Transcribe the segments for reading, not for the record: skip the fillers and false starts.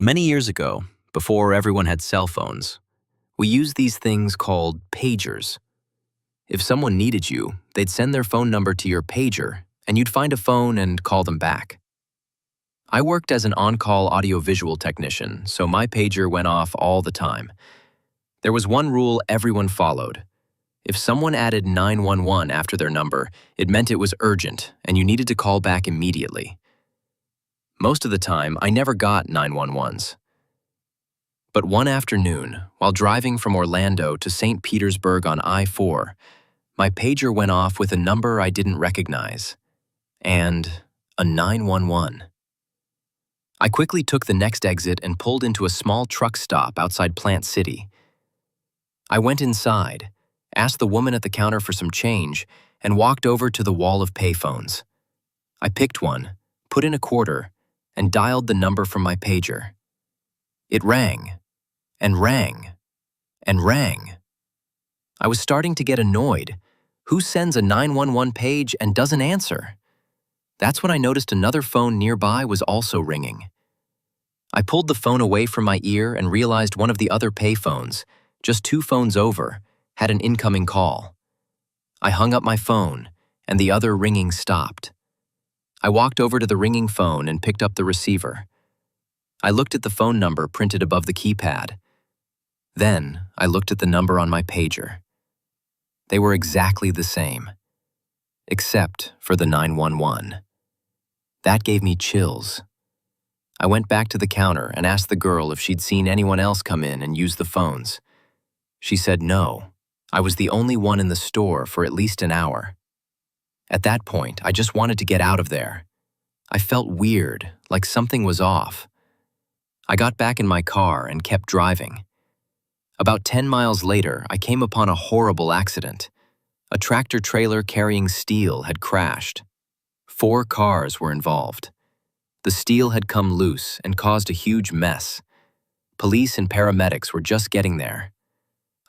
Many years ago, before everyone had cell phones, we used these things called pagers. If someone needed you, they'd send their phone number to your pager, and you'd find a phone and call them back. I worked as an on-call audiovisual technician, so my pager went off all the time. There was one rule everyone followed. If someone added 911 after their number, it meant it was urgent, and you needed to call back immediately. Most of the time, I never got 911s. But one afternoon, while driving from Orlando to St. Petersburg on I-4, my pager went off with a number I didn't recognize, and a 911. I quickly took the next exit and pulled into a small truck stop outside Plant City. I went inside, asked the woman at the counter for some change, and walked over to the wall of payphones. I picked one, put in a quarter, and dialed the number from my pager. It rang, and rang, and rang. I was starting to get annoyed. Who sends a 911 page and doesn't answer? That's when I noticed another phone nearby was also ringing. I pulled the phone away from my ear and realized one of the other payphones, just 2 phones over, had an incoming call. I hung up my phone, and the other ringing stopped. I walked over to the ringing phone and picked up the receiver. I looked at the phone number printed above the keypad. Then, I looked at the number on my pager. They were exactly the same, except for the 911. That gave me chills. I went back to the counter and asked the girl if she'd seen anyone else come in and use the phones. She said no. I was the only one in the store for at least an hour. At that point, I just wanted to get out of there. I felt weird, like something was off. I got back in my car and kept driving. About 10 miles later, I came upon a horrible accident. A tractor-trailer carrying steel had crashed. 4 cars were involved. The steel had come loose and caused a huge mess. Police and paramedics were just getting there.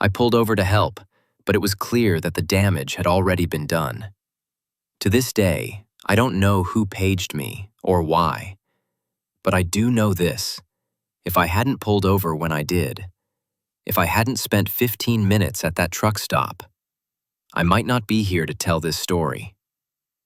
I pulled over to help, but it was clear that the damage had already been done. To this day, I don't know who paged me or why. But I do know this. If I hadn't pulled over when I did, if I hadn't spent 15 minutes at that truck stop, I might not be here to tell this story.